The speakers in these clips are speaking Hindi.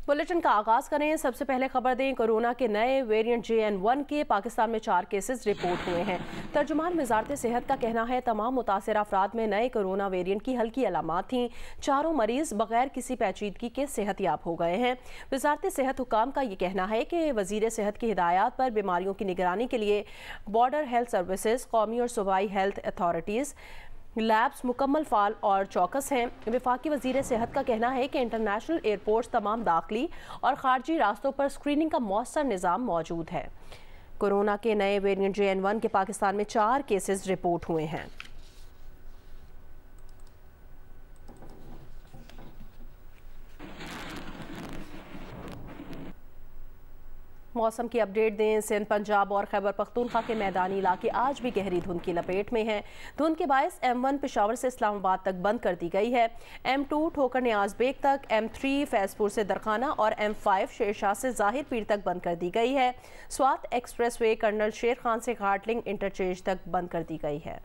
बुलेटिन का आगाज करें। सबसे पहले खबर दें, कोरोना के नए वेरिएंट JN1 के पाकिस्तान में 4 केसेस रिपोर्ट हुए हैं। तर्जुमान वजारत सेहत का कहना है तमाम मुतासर अफराद में नए कोरोना वेरिएंट की हल्की अलामात थीं। चारों मरीज बगैर किसी पेचीदगी के सेहतयाब हो गए हैं। वजारत सेहत हुकाम का ये कहना है कि वजीर सेहत की हिदायत पर बीमारियों की निगरानी के लिए बॉर्डर हेल्थ सर्विसेज, कौमी और सूबाई हेल्थ अथॉरिटीज़, लैब्स मुकम्मल फाल और चौकस हैं। वफाकी वजीर सेहत का कहना है कि इंटरनेशनल एयरपोर्ट्स, तमाम दाखिली और खारजी रास्तों पर स्क्रीनिंग का मौसर निज़ाम मौजूद है। कोरोना के नए वेरिएंट JN1 के पाकिस्तान में 4 केसेस रिपोर्ट हुए हैं। मौसम की अपडेट दें। सिंध, पंजाब और खैबर पख्तूनख्वा के मैदानी इलाके आज भी गहरी धुंध की लपेट में हैं। धुंध के बायस M1 पेशावर से इस्लामाबाद तक बंद कर दी गई है। M2 ठोकर न्याज बेग तक, M3 फैजपुर से दरखाना और M5 शेरशाह से जाहिर पीर तक बंद कर दी गई है। स्वात एक्सप्रेस वे कर्नल शेर खान से घाटलिंग इंटरचेंज तक बंद कर दी गई है।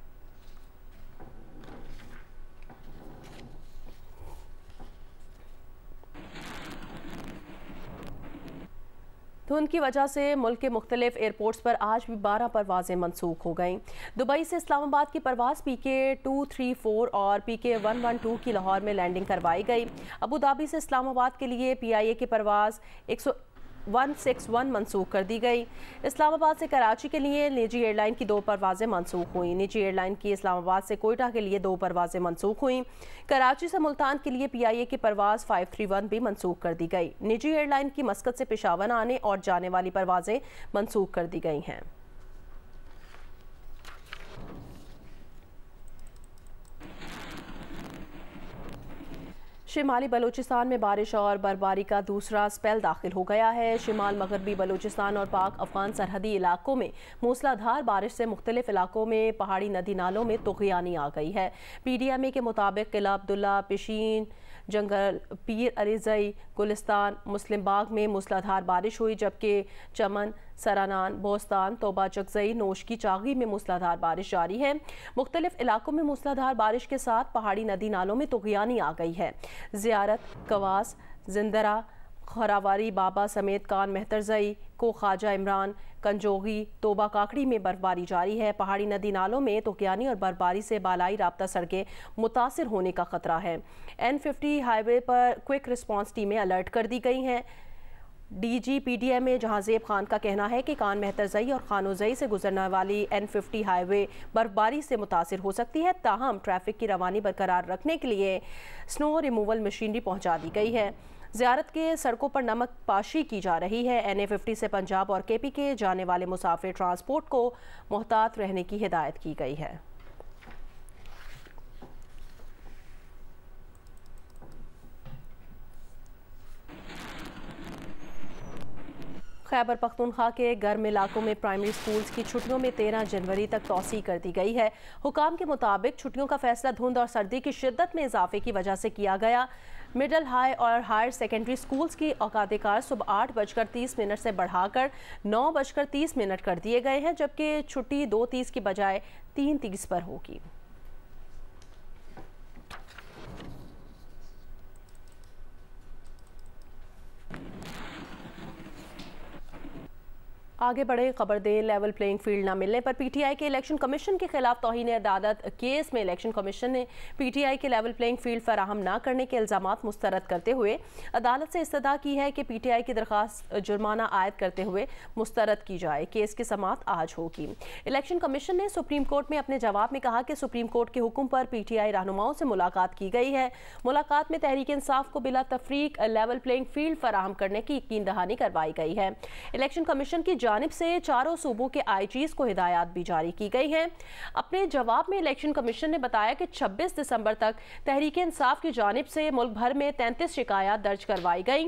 धुंध की वजह से मुल्क के मुख्तलिफ एयरपोर्ट्स पर आज भी 12 परवाजें मनसूख हो गईं। दुबई से इस्लामाबाद की परवाज़ PK234 और PK112 की लाहौर में लैंडिंग करवाई गई। अबू धाबी से इस्लामाबाद के लिए PIA की परवाज़ 161 मनसूख कर दी गई। इस्लामाबाद से कराची के लिए निजी एयरलाइन की 2 परवाज़ें मनसूख हुई। निजी एयरलाइन की इस्लामाबाद से कोयटा के लिए 2 परवाज़ें मनसूख हुई। कराची से मुल्तान के लिए PIA की परवाज़ 531 भी मनसूख कर दी गई। निजी एयरलाइन की मस्कत से पेशावर आने और जाने वाली परवाज़ें मनसूख कर दी गई हैं। शिमाली बलूचिस्तान में बारिश और बर्फबारी का दूसरा स्पेल दाखिल हो गया है। शिमाल मगरबी बलूचिस्तान और पाक अफगान सरहदी इलाकों में मूसलाधार बारिश से मुख्तलिफ इलाकों में पहाड़ी नदी नालों में तुग़यानी आ गई है। PDMA के मुताबिक किला अब्दुल्ला, पिशीन, जंगल पीर अरीज़ई, गुलिस्तान, मुस्लिम बाग में मूसलाधार बारिश हुई, जबकि चमन, सरानान, बोस्तान, तोबा चकजई, नोश की चागी में मूसलाधार बारिश जारी है। मुख्तलिफ इलाकों में मूसलाधार बारिश के साथ पहाड़ी नदी नालों में तुग़यानी आ गई है। ज़ियारत, कवास, जिंदरा, खरावारी बाबा समेत कान मेहतरजई को ख्वाजा इमरान, कंजोगी, तोबा काकड़ी में बर्फबारी जारी है। पहाड़ी नदी नालों में तुग़यानी और बर्फबारी से बालाई राब्ता सड़कें मुतासिर होने का खतरा है। N50 हाईवे पर क्विक रिस्पॉन्स टीमें अलर्ट कर दी गई हैं। DG PDMA जहांजेब खान का कहना है कि कान मेहतरजई और खानोजई से गुजरने वाली N50 हाईवे बर्फबारी से मुतासिर हो सकती है। ताहम ट्रैफिक की रवानी बरकरार रखने के लिए स्नो रिमूवल मशीनरी पहुंचा दी गई है। ज़ियारत के सड़कों पर नमक पाशी की जा रही है। NA50 से पंजाब और KP के जाने वाले मुसाफिर ट्रांसपोर्ट को मोहतात रहने की हिदायत की गई है। खैबर पख्तूनख्वा के गर्म इलाकों में प्राइमरी स्कूल्स की छुट्टियों में 13 जनवरी तक तौसी कर दी गई है। हुकाम के मुताबिक छुट्टियों का फैसला धुंध और सर्दी की शिद्दत में इजाफे की वजह से किया गया। मिडल, हाई और हायर सेकेंडरी स्कूल्स की औकात कार सुबह 8:30 से बढ़ाकर 9:30 कर दिए गए हैं, जबकि छुट्टी 2:30 की बजाय 3:30 पर होगी। आगे बढ़े, खबर दें। लेवल प्लेइंग फील्ड न मिलने पर PTI के इलेक्शन कमीशन के खिलाफ तौहीन अदालत केस में इलेक्शन कमीशन ने PTI के लेवल प्लेइंग फील्ड फराहम न करने के इल्ज़ामात मुस्तरद करते हुए अदालत से इस्तदा की है कि PTI की दरख्वास्त जुर्माना आयद करते हुए मुस्तरद की जाए। केस की समाअत आज होगी। इलेक्शन कमीशन ने सुप्रीम कोर्ट में अपने जवाब में कहा कि सुप्रीम कोर्ट के हुक्म पर PTI रहनुमाओं से मुलाकात की गई है। मुलाकात में तहरीक इंसाफ को बिला तफरीक लेवल प्लेइंग फील्ड फराहम करने की यकीन दहानी करवाई गई है। इलेक्शन कमीशन की जानिब से चारों सूबों के IGs को हिदायत भी जारी की गई हैं। अपने जवाब में इलेक्शन कमीशन ने बताया कि 26 दिसंबर तक तहरीक इंसाफ की जानिब से मुल्क भर में 33 शिकायत दर्ज करवाई गई।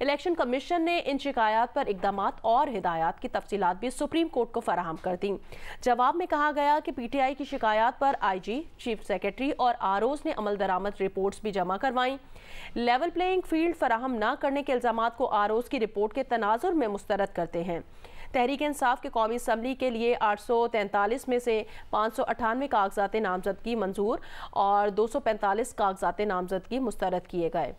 इलेक्शन कमीशन ने इन शिकायत पर इकदामात और हिदायत की तफसीलात भी सुप्रीम कोर्ट को फराहम कर दी। जवाब में कहा गया कि PTI की शिकायत पर IG, चीफ सेक्रेटरी और ROs ने अमल दरामद रिपोर्ट्स भी जमा करवाई। लेवल प्लेइंग फील्ड फराहम न करने के इल्जामात को ROs की रिपोर्ट के तनाजुर में मुस्तरद करते हैं। तहरीक इंसाफ के कौमी असम्बली के लिए 843 में से 598 कागजात नामजदगी मंजूर और 245 कागजात नामजदगी मुस्तरद किए गए।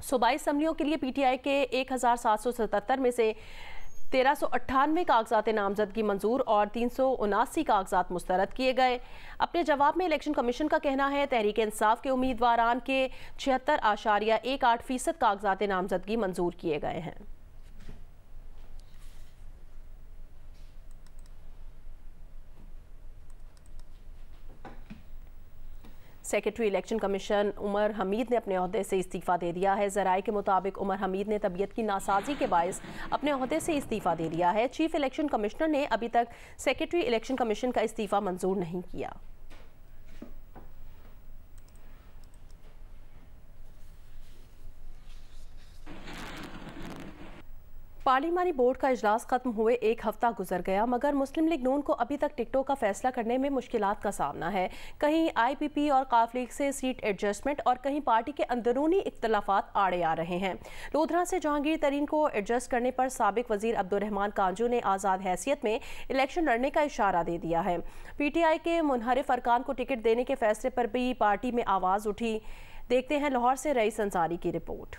सूबाई असम्बलियों के लिए पीटीआई के 1777 में से 1398 कागजात नामजदगी मंजूर और 379 कागजात मुस्तरद किए गए। अपने जवाब में इलेक्शन कमीशन का कहना है तहरीक इंसाफ के उम्मीदवारान के 76.18% कागजात नामजदगी मंजूर किए गए हैं। Secretary election commission Umar Hamid ने अपने ओहदे से इस्तीफ़ा दे दिया है। ज़राए के मुताबिक उमर हमीद ने तबीयत की नासाजी के बायस अपने ओहदे से इस्तीफ़ा दे दिया है। चीफ इलेक्शन कमिश्नर ने अभी तक सेक्रेटरी इलेक्शन कमीशन का इस्तीफ़ा मंजूर नहीं किया। पार्लिमानी बोर्ड का इजलास खत्म हुए एक हफ्ता गुजर गया, मगर मुस्लिम लीग नून को अभी तक टिकटों का फैसला करने में मुश्किलात का सामना है। कहीं IPP और काफ लीग से सीट एडजस्टमेंट और कहीं पार्टी के अंदरूनी इख्तलाफात आड़े आ रहे हैं। लोधरा से जहांगीर तरीन को एडजस्ट करने पर साबिक वजीर अब्दुर्रहमान कांजू ने आज़ाद हैसियत में इलेक्शन लड़ने का इशारा दे दिया है। PTI के मुनहरिफ अरकान को टिकट देने के फैसले पर भी पार्टी में आवाज़ उठी। देखते हैं लाहौर से रईस अंसारी की रिपोर्ट।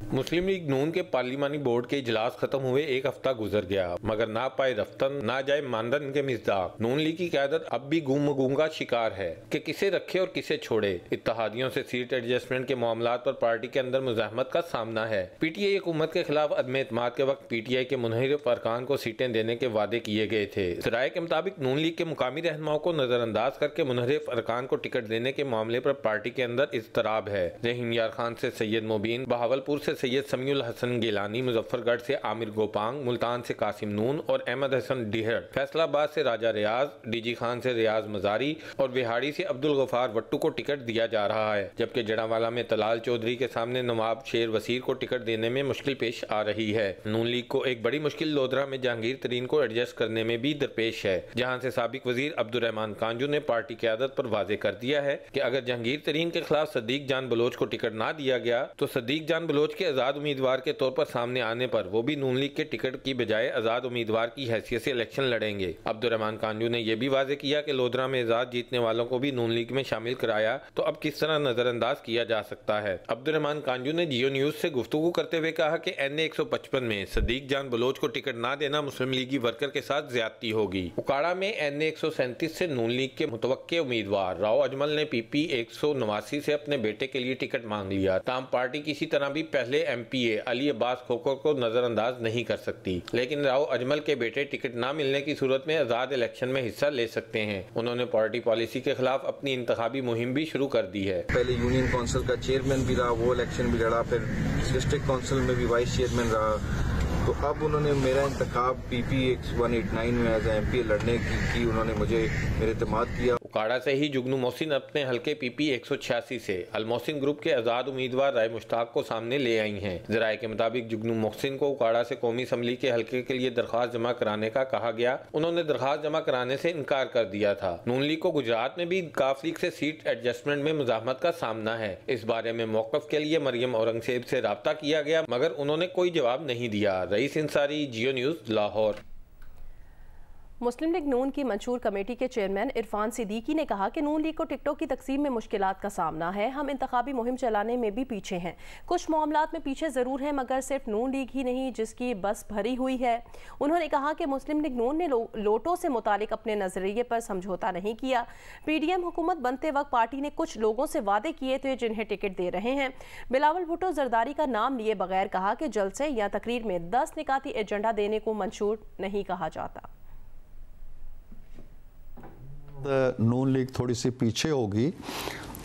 मुस्लिम लीग नून के पार्लिमानी बोर्ड के इजलास खत्म हुए एक हफ्ता गुजर गया, मगर ना पाए रफ्तन ना जाए मानदन के मिज़दाक। नून लीग की क़यादत अब भी गुम का शिकार है कि किसे रखे और किसे छोड़े। इत्तेहादियों से सीट एडजस्टमेंट के मामलात पर पार्टी के अंदर मुज़ाहमत का सामना है। PTI हुकूमत के खिलाफ अदम एतमाद के वक्त PTI के मुनहरिफ अरकान को सीटें देने के वादे किए गए थे। ज़राए के मुताबिक नून लीग के मुकामी रहनुमाओं को नजरअंदाज करके मुनहरिफ अरकान को टिकट देने के मामले पर पार्टी के अंदर इज़्तराब है। रहीम यार खान से सैयद मुबीन, बहावलपुर से सैयद समीउल हसन गिलानी, मुजफ्फरगढ़ से आमिर गोपांग, मुल्तान से कासिम नून और अहमद हसन डिहर, फैसलाबाद से राजा रियाज, DG खान से रियाज मजारी और बिहाड़ी से अब्दुल गफार वट्टू को टिकट दिया जा रहा है। जबकि जड़ावाला में तलाल चौधरी के सामने नवाब शेर वसीर को टिकट देने में मुश्किल पेश आ रही है। नून लीग को एक बड़ी मुश्किल लोधरा में जहांगीर तरीन को एडजस्ट करने में भी दरपेश है, जहाँ से साबिक वजीर अब्दुर्रहमान कांजू ने पार्टी की आदत पर वाजे कर दिया है कि अगर जहांगीर तरीन के खिलाफ सदीक जान बलोच को टिकट ना दिया गया तो सदीक जान बलोच के आजाद उम्मीदवार के तौर पर सामने आने पर वो भी नून लीग के टिकट की बजाय आजाद उम्मीदवार की हैसियत से इलेक्शन लड़ेंगे। अब्दुर्रहमान कांजू ने यह भी वाजे किया कि लोधरा में आजाद जीतने वालों को भी नून लीग में शामिल कराया तो अब किस तरह नजरअंदाज किया जा सकता है। अब्दुर्रहमान कांजू ने जियो न्यूज से गुफ्तगू करते हुए कहा कि NA 155 में सदीक जान बलोच को टिकट ना देना मुस्लिम लीगी वर्कर के साथ ज्यादती होगी। उकाड़ा में NA 137 से नून लीग के मुतवक्के उम्मीदवार राव अजमल ने PP 189 से अपने बेटे के लिए टिकट मांग लिया। ताम पार्टी किसी तरह भी पहले MPA अली अब्बास खोखर को नजरअंदाज नहीं कर सकती, लेकिन राव अजमल के बेटे टिकट ना मिलने की सूरत में आजाद इलेक्शन में हिस्सा ले सकते हैं। उन्होंने पार्टी पॉलिसी के खिलाफ अपनी इंतखाबी मुहिम भी शुरू कर दी है। पहले यूनियन काउंसिल का चेयरमैन भी रहा, वो इलेक्शन भी लड़ा, फिर डिस्ट्रिक्ट काउंसिल में भी वाइस चेयरमैन रहा। तो अब उन्होंने मेरा इंतखाब PP 189 में एज MP लड़ने की उन्होंने मुझे मेरे इत्तेमाद किया। उकाड़ा से ही जुगनू मोहसिन अपने हल्के PP 186 से अल मोहसिन ग्रुप के आजाद उम्मीदवार राय मुश्ताक को सामने ले आई हैं। जराये के मुताबिक जुगनू मोहसिन को उकाड़ा से कौमी असम्बली के हल्के के लिए दरखास्त जमा कराने का कहा गया। उन्होंने दरखास्त जमा कराने से इनकार कर दिया था। नून लीग को गुजरात में भी काफ लीग से सीट एडजस्टमेंट में मुजाहमत का सामना है। इस बारे में मौकफ के लिए मरियम औरंगजेब से राब्ता किया गया, मगर उन्होंने कोई जवाब नहीं दिया। रईस अंसारी, जियो न्यूज, लाहौर। मुस्लिम लीग नून की मंशूर कमेटी के चेयरमैन इरफान सिद्दीकी ने कहा कि नून लीग को टिकटों की तकसीम में मुश्किलात का सामना है। हम इंतखाबी मुहिम चलाने में भी पीछे हैं। कुछ मामलात में पीछे ज़रूर हैं, मगर सिर्फ नून लीग ही नहीं जिसकी बस भरी हुई है। उन्होंने कहा कि मुस्लिम लीग नून ने लोटों से मुतालिक अपने नजरिए पर समझौता नहीं किया। PDM हुकूमत बनते वक्त पार्टी ने कुछ लोगों से वादे किए थे जिन्हें टिकट दे रहे हैं। बिलावल भुट्टो जरदारी का नाम लिए बगैर कहा कि जलसे या तकरीर में 10 निकाती एजेंडा देने को मंशूर नहीं कहा जाता। नून लीग थोड़ी सी पीछे होगी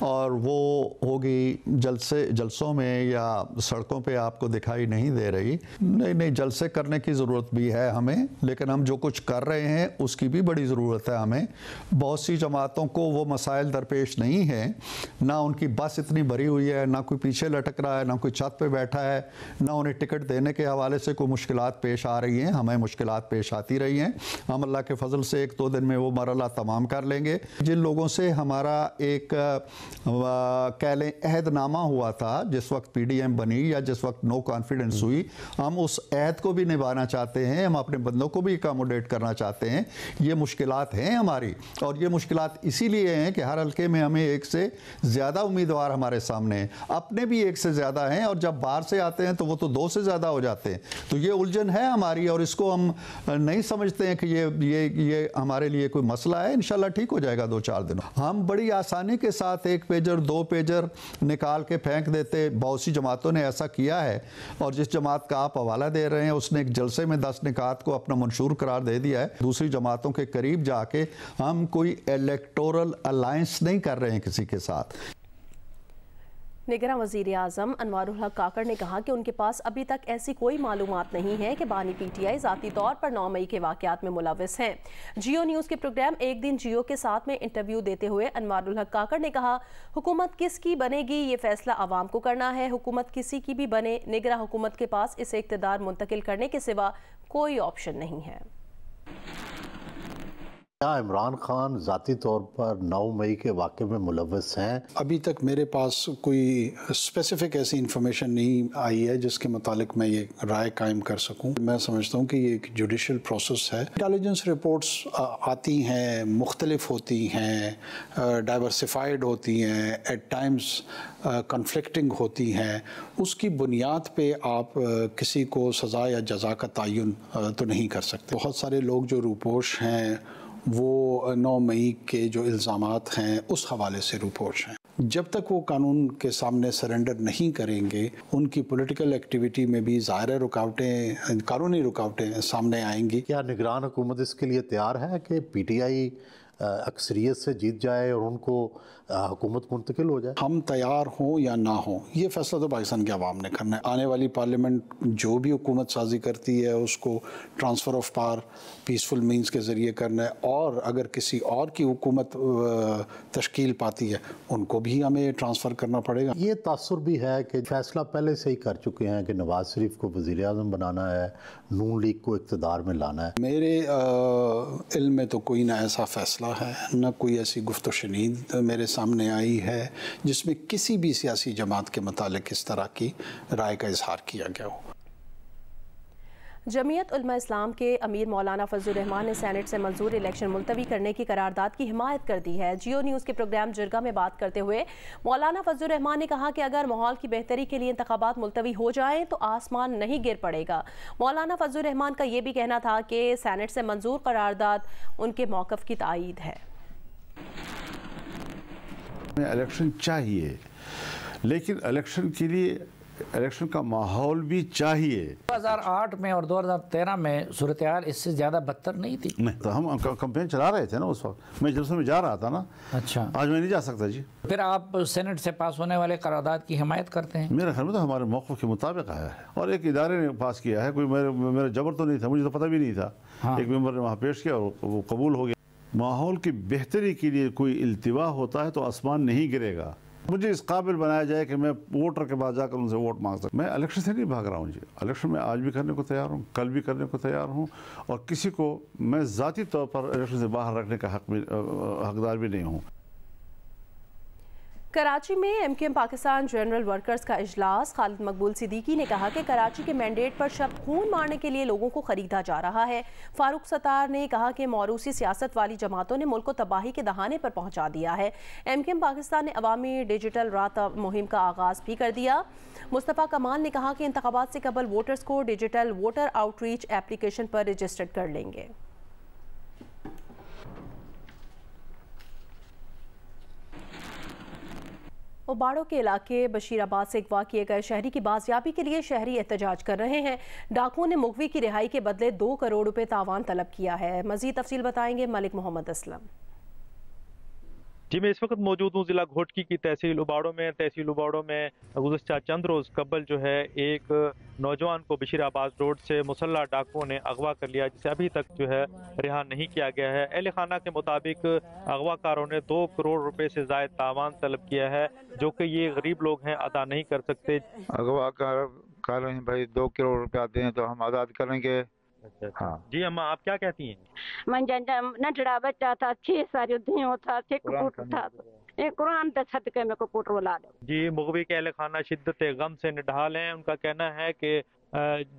और वो होगी जलसों में या सड़कों पे आपको दिखाई नहीं दे रही। नहीं, जलसे करने की ज़रूरत भी है हमें, लेकिन हम जो कुछ कर रहे हैं उसकी भी बड़ी ज़रूरत है हमें। बहुत सी जमातों को वो मसाइल दरपेश नहीं है, ना उनकी बस इतनी भरी हुई है, ना कोई पीछे लटक रहा है, ना कोई छत पे बैठा है, ना उन्हें टिकट देने के हवाले से कोई मुश्किलात पेश आ रही हैं। हमें मुश्किलात पेश आती रही हैं। हम अल्लाह के फजल से 1-2 दिन में वो मरला तमाम कर लेंगे। जिन लोगों से हमारा एक कह लें अहदनामा हुआ था, जिस वक्त पीडीएम बनी या जिस वक्त नो कॉन्फिडेंस हुई, हम उस अहद को भी निभाना चाहते हैं, हम अपने बंदों को भी अकोमोडेट करना चाहते हैं। ये मुश्किलात हैं हमारी, और ये मुश्किलात इसीलिए हैं कि हर हल्के में हमें एक से ज़्यादा उम्मीदवार हमारे सामने हैं, अपने भी एक से ज़्यादा हैं, और जब बाहर से आते हैं तो वो तो 2 से ज़्यादा हो जाते हैं। तो ये उलझन है हमारी, और इसको हम नहीं समझते हैं कि ये हमारे लिए कोई मसला है। इंशाल्लाह ठीक हो जाएगा 2-4 दिनों। हम बड़ी आसानी के साथ 1 पेजर 2 पेजर निकाल के फेंक देते, बहुत सी जमातों ने ऐसा किया है, और जिस जमात का आप हवाला दे रहे हैं उसने एक जलसे में 10 निकात को अपना मंशूर करार दे दिया है। दूसरी जमातों के करीब जाके हम कोई इलेक्टोरल अलायंस नहीं कर रहे हैं किसी के साथ। निगरान वज़ीर आज़म अनवारुल हक काकड़ ने कहा कि उनके पास अभी तक ऐसी कोई मालूमात नहीं है कि बानी पीटीआई ज़ाती तौर पर 9 मई के वाक़यात में मुलव्विस हैं। जियो न्यूज़ के प्रोग्राम एक दिन जियो के साथ में इंटरव्यू देते हुए अनवारुल हक काकड़ ने कहा, हुकूमत किसकी बनेगी ये फैसला आवाम को करना है। हुकूमत किसी की भी बने, निगरान हुकूमत के पास इसे इक़्तिदार मुंतकिल करने के सिवा कोई ऑप्शन नहीं है। क्या इमरान खान ज़ाती तौर पर 9 मई के वाक़े में मुलव्वस हैं? अभी तक मेरे पास कोई स्पेसिफिक ऐसी इंफॉर्मेशन नहीं आई है जिसके मुतालिक मैं ये राय कायम कर सकूं। मैं समझता हूं कि ये एक जुडिशल प्रोसेस है। इंटेलिजेंस रिपोर्ट्स आती हैं, मुख्तलिफ होती हैं, डाइवर्सिफाइड होती हैं, एट टाइम्स कन्फ्लिक्टिंग होती हैं। उसकी बुनियाद पे आप किसी को सज़ा या जज़ा का तयन तो नहीं कर सकते। बहुत सारे लोग जो रूपोश हैं वो 9 मई के जो इल्ज़ामात हैं उस हवाले से रूपोश हैं। जब तक वो कानून के सामने सरेंडर नहीं करेंगे, उनकी पॉलिटिकल एक्टिविटी में भी ज़ाहिर रुकावटें, कानूनी रुकावटें सामने आएंगी। क्या निगरान हुकूमत इसके लिए तैयार है कि पीटीआई अक्सरियत से जीत जाए और उनको हुकूमत मुंतकिल हो जाए? हम तैयार हों या ना हों, ये फैसला तो पाकिस्तान की आवाम ने करना है। आने वाली पार्लियामेंट जो भी हुकूमत साजी करती है उसको transfer of power peaceful means के ज़रिए करना है, और अगर किसी और की हुकूमत तश्कील पाती है उनको भी हमें ट्रांसफ़र करना पड़ेगा। ये तासुर भी है कि फैसला पहले से ही कर चुके हैं कि नवाज शरीफ को वज़ीर आज़म बनाना है, नून लीग को इक़्तिदार में लाना है। मेरे इल्म में तो कोई ना ऐसा फ़ैसला है, ना कोई ऐसी गुफ्त शनीद मेरे सामने आई है जिसमें किसी भी सियासी जमात के मुतालिक इस तरह की राय का इजहार किया गया हो। जमीयत उलमा इस्लाम के अमीर मौलाना फजलुर रहमान ने सेनेट से मंजूर इलेक्शन मुलतवी करने की करारदाद की हिमायत कर दी है। जियो न्यूज़ के प्रोग्राम जिरगा में बात करते हुए मौलाना फजलुर रहमान ने कहा कि अगर माहौल की बेहतरी के लिए इंतखाबात मुलतवी हो जाएं तो आसमान नहीं गिर पड़ेगा। मौलाना फजलुर रहमान का ये भी कहना था कि सेनेट से मंजूर करारदाद उनके मौक़िफ़ की तायीद है। इलेक्शन चाहिए, लेकिन इलेक्शन के लिए इलेक्शन का माहौल भी चाहिए। 2008 में और 2013 में सूरत हाल इससे ज़्यादा बदतर नहीं थी। नहीं तो हम कैंपेन चला रहे थे ना उस वक्त, मैं जलसे में जा रहा था ना। अच्छा, आज मैं नहीं जा सकता जी। फिर आप सेनेट से पास होने वाले करारदाद की हिमायत करते हैं? मेरे ख्याल में तो हमारे मौक़िफ़ के मुताबिक आया है, और एक इदारे ने पास किया है, कोई मेरा जबर तो नहीं था, मुझे तो पता भी नहीं था। हाँ। एक मेंबर ने वहाँ पेश किया और वो कबूल हो गया। माहौल की बेहतरी के लिए कोई इल्तिवा होता है तो आसमान नहीं गिरेगा। मुझे इस काबिल बनाया जाए कि मैं वोटर के बाद जाकर उनसे वोट मांग सकूँ। मैं इलेक्शन से नहीं भाग रहा हूँ जी। इलेक्शन में आज भी करने को तैयार हूँ, कल भी करने को तैयार हूँ, और किसी को मैं ज़ाती तौर पर इलेक्शन से बाहर रखने का हकदार भी नहीं हूँ। कराची में एमकेएम पाकिस्तान जनरल वर्कर्स का इजलास। खालिद मकबूल सिद्दीकी ने कहा कि कराची के मैंडेट पर शब्द खून मारने के लिए लोगों को खरीदा जा रहा है। फारूक सत्तार ने कहा कि मौरूसी सियासत वाली जमातों ने मुल्क को तबाही के दहाने पर पहुंचा दिया है। एमकेएम पाकिस्तान ने अवामी डिजिटल रात मुहिम का आगाज़ भी कर दिया। मुस्तफ़ा कमाल ने कहा कि इंतखाबात से कबल वोटर्स को डिजिटल वोटर आउटरीच एप्लीकेशन पर रजिस्टर्ड कर लेंगे। उबाड़ों के इलाके बशीराबाद से अगवा किए गए शहरी की बाजियाबी के लिए शहरी एहतजाज कर रहे हैं। डाकुओं ने मुगवी की रिहाई के बदले 2 करोड़ रुपए तावान तलब किया है। मजीद तफसील बताएंगे मलिक मोहम्मद असलम। जी, मैं इस वक्त मौजूद हूँ जिला घोटकी की तहसील उबाड़ों में। तहसील उबाड़ों में गुज़श्ता चंद रोज़ कबल जो है एक नौजवान को बशीराबाद रोड से मुसल्लह डाकुओं ने अगवा कर लिया, जिसे अभी तक जो है रिहा नहीं किया गया है। अहले खाना के मुताबिक अगवाकारों ने 2 करोड़ रुपए से ज़ायद तावान तलब किया है, जो कि ये गरीब लोग हैं, अदा नहीं कर सकते। अगवाकार कह रहे हैं भाई 2 करोड़ रुपया दें तो हम आज़ाद करेंगे। अच्छा, हाँ जी अम्मा, आप क्या कहती हैं? मन न डरा बच्चा था, 6 साल था, 6 फुट था, कुरान ते सदके में को पुटरोला दो। जी, मुग़वी के अहल खाना शिद्दत गम से निढाल हैं। उनका कहना है कि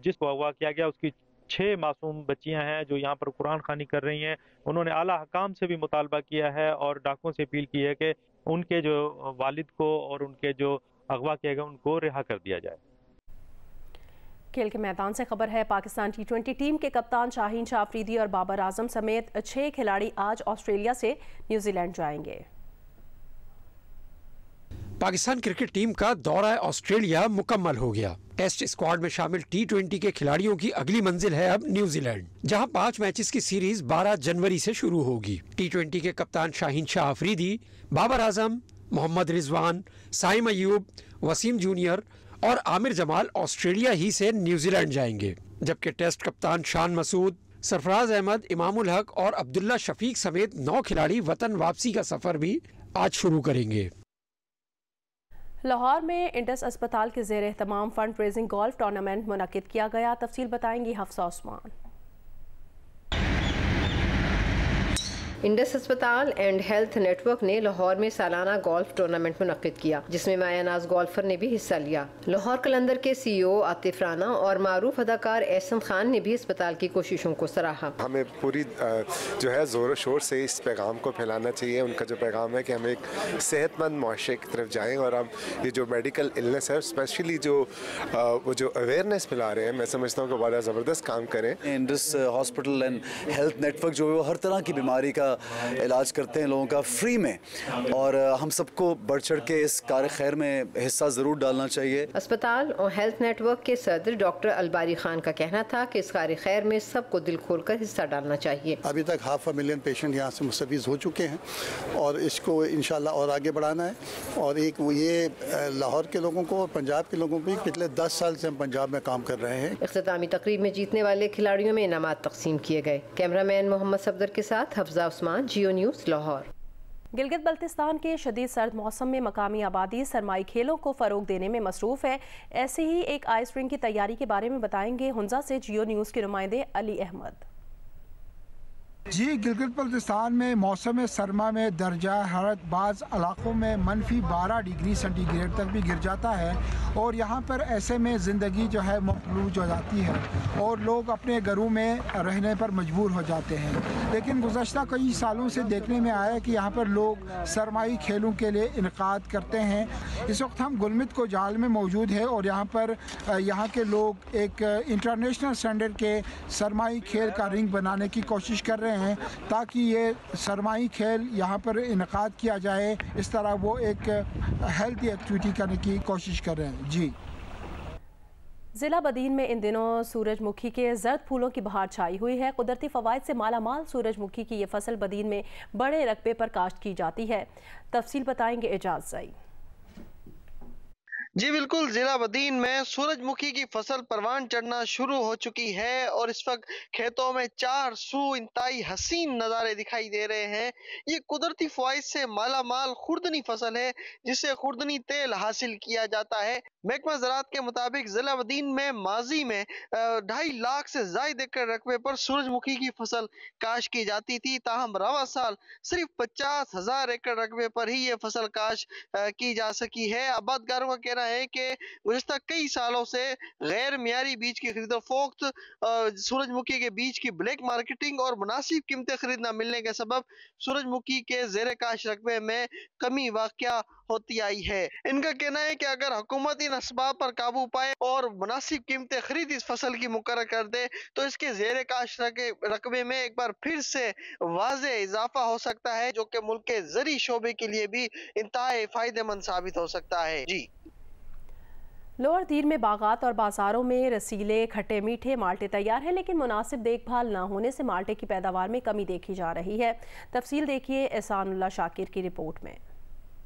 जिस को अगवा किया गया उसकी 6 मासूम बच्चियां हैं जो यहाँ पर कुरान खानी कर रही हैं। उन्होंने आला हकाम से भी मुतालबा किया है और डाकुओं से अपील की है कि उनके जो वालिद को और उनके जो अगवा किया गया उनको रिहा कर दिया जाए। खेल के मैदान से खबर है, पाकिस्तान T20 टीम के कप्तान शाहीन शाह अफरीदी और बाबर आजम समेत 6 खिलाड़ी आज ऑस्ट्रेलिया से न्यूजीलैंड जाएंगे। पाकिस्तान क्रिकेट टीम का दौरा ऑस्ट्रेलिया मुकम्मल हो गया। टेस्ट स्क्वाड में शामिल T20 के खिलाड़ियों की अगली मंजिल है अब न्यूजीलैंड, जहां 5 मैचेस की सीरीज 12 जनवरी से शुरू होगी। T20 के कप्तान शाहीन शाह अफरीदी, बाबर आजम, मोहम्मद रिजवान, साइम अयूब, वसीम जूनियर और आमिर जमाल ऑस्ट्रेलिया ही से न्यूजीलैंड जाएंगे, जबकि टेस्ट कप्तान शान मसूद, सरफराज अहमद, इमामुल हक और अब्दुल्ला शफीक समेत 9 खिलाड़ी वतन वापसी का सफर भी आज शुरू करेंगे। लाहौर में इंडस अस्पताल के ज़ेर एहतमाम फंड रेजिंग गोल्फ टूर्नामेंट मुनक्किद किया गया। तफसील बताएंगी हफ्सा उस्मान। इंडस अस्पताल एंड हेल्थ नेटवर्क ने लाहौर में सालाना गोल्फ टूर्नामेंट मुनक्किद किया, जिसमें मायानाज गोल्फर ने भी हिस्सा लिया। लाहौर कलंदर के CEO आतिफ राना और मारूफ अदाकार एहसन खान ने भी अस्पताल की कोशिशों को सराहा। हमें पूरी जो है जोर शोर से इस पैगाम को फैलाना चाहिए। उनका जो पैगाम है कि हम एक सेहतमंद मुआशरे की तरफ जाएँ और हम ये जो मेडिकल इलनेस है स्पेशली जो वो जो अवेयरनेस फैला रहे हैं, मैं समझता हूँ कि बड़ा ज़बरदस्त काम करें। Indus hospital and health network जो है वो हर तरह की बीमारी का इलाज करते हैं लोगों का फ्री में, और हम सबको बढ़ चढ़ के इस कार्य खैर में हिस्सा जरूर डालना चाहिए। अस्पताल और हेल्थ नेटवर्क के सदर डॉक्टर अलबारी खान का कहना था कि इस कार्य खैर में सबको दिल खोलकर हिस्सा डालना चाहिए। अभी तक 500,000 पेशेंट यहाँ से मुस्तफीज हो चुके हैं और इसको इंशाल्लाह और आगे बढ़ाना है। और एक ये लाहौर के लोगों को और पंजाब के लोगों को पिछले 10 साल से हम पंजाब में काम कर रहे हैं। इख्तितामी तकरीब में जीतने वाले खिलाड़ियों में इनामात तकसीम किए गए। कैमरामैन मोहम्मद सफदर के साथ हफ्जा उस्मान, जियो न्यूज़, लाहौर। गिलगित बल्तिस्तान के शदीद सर्द मौसम में मकामी आबादी सरमाई खेलों को फ़रोग देने में मसरूफ़ है। ऐसे ही एक आइस रिंग की तैयारी के बारे में बताएंगे हुंजा से जियो न्यूज़ के नुमाइंदे अली अहमद। जी, गिलगित बल्तिस्तान में मौसम सरमा में दर्जा हरारत बाज़ इलाकों में -12 डिग्री सेंटीग्रेड तक भी गिर जाता है और यहाँ पर ऐसे में ज़िंदगी जो है मफलूज हो जाती है और लोग अपने घरों में रहने पर मजबूर हो जाते हैं। लेकिन गुज़श्ता कई सालों से देखने में आया कि यहाँ पर लोग सरमाई खेलों के लिए इनकाद करते हैं। इस वक्त हम गुलमित को जाल में मौजूद है और यहाँ पर यहाँ के लोग एक इंटरनेशनल स्टैंडर्ड के सरमाई खेल का रिंग बनाने की कोशिश कर रहे हैं ताकि ये सरमाई खेल यहाँ पर इनकाद किया जाए। इस तरह वो एक हेल्थी एक्टिविटी करने की कोशिश कर रहे हैं। जी, जिला बदीन में इन दिनों सूरजमुखी के जर्द फूलों की बहार छाई हुई है। कुदरती फवाइद से मालामाल सूरजमुखी की ये फसल बदीन में बड़े रकबे पर काश्त की जाती है। तफसील बताएंगे एजाज ज़ई। जी बिल्कुल, जिला बदीन में सूरजमुखी की फसल परवान चढ़ना शुरू हो चुकी है और इस वक्त खेतों में 4 सू इंतहाई हसीन नज़ारे दिखाई दे रहे हैं। ये कुदरती फवाइद से मालामाल खुर्दनी फसल है जिससे खुर्दनी तेल हासिल किया जाता है। महकमा ज़राअत के मुताबिक जिला बदीन में माजी में 2.5 लाख से ज़ायद एकड़ रकबे पर सूरजमुखी की फसल काश की जाती थी। ताहम रवा साल सिर्फ 50,000 एकड़ रकबे पर ही ये फसल काश की जा सकी है। आबादगारों का कहना है कि गुज़श्ता कई सालों से गैर मियारी बीज की खरीदो फोख्त, सूरजमुखी के बीज की ब्लैक मार्केटिंग और मुनासिब कीमतें खरीद न मिलने के सबब सूरजमुखी के ज़ेर काश रकबे में कमी वाक़या होती आई है। इनका कहना है कि अगर हुकूमत इन असबाब पर काबू पाए और मुनासिब कीमतें खरीद इस फसल की मुकर्रर कर दे तो इसके ज़ेर काश रकबे में एक बार फिर से वाज़े इजाफा हो सकता है, जो कि मुल्क के ज़री शोबे के लिए भी इंतहाई फायदेमंद साबित हो सकता है। जी, लोअर दीर में बागात और बाजारों में रसीले खट्टे मीठे माल्टे तैयार हैं, लेकिन मुनासिब देखभाल न होने से माल्टे की पैदावार में कमी देखी जा रही है। तफसील देखिए एहसानुल्लाह शाकिर की रिपोर्ट में।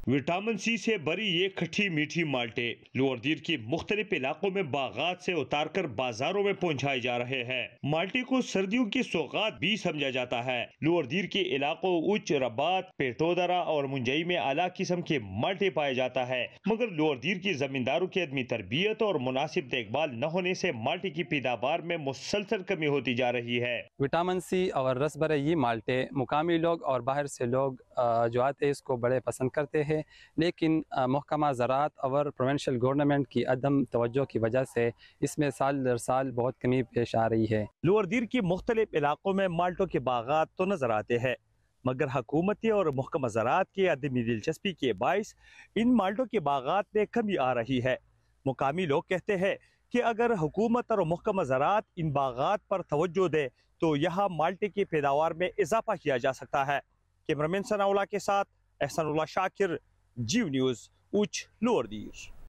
विटामिन सी से भरी ये खट्टी मीठी माल्टे लोअर दीर के मुख्तलिफ इलाकों में बागात से उतार कर बाजारों में पहुंचाए जा रहे हैं। माल्टे को सर्दियों की सौगात भी समझा जाता है। लोअर दीर के इलाकों उच्च रबात, पेटोदरा और मुंजई में आला किस्म के माल्टे पाए जाता है, मगर लोअर दीर की जमींदारों की अदमी तरबियत और मुनासिब देखभाल न होने से माल्टे की पैदावार में मुसलसल कमी होती जा रही है। विटामिन सी और रस भरे ये माल्टे मुकामी लोग और बाहर से लोग जो आते हैं इसको बड़े पसंद करते हैं। है, लेकिन महकमा ज़राअत और प्रोविंशियल गवर्नमेंट की अदम तवज्जो की वजह से इसमें साल दर साल बहुत कमी पेश आ रही है। लोअर दीर के मुख्तलिफ इलाकों में माल्टों के बागात तो नज़र आते हैं, मगर हुकूमती और महकमा ज़राअत के अदमी दिलचस्पी के बाइस इन माल्टों के बागात में कमी आ रही है। मुकामी लोग कहते हैं कि अगर हुकूमत और महकमा ज़राअत इन बागात पर तवज्जो दे तो यहाँ माल्टे की पैदावार में इजाफा किया जा सकता है। कैमरामैन सनाउल्लाह के साथ एहसानुल्लाह शाकिर, जीव न्यूज़, उच, लोअर दीर।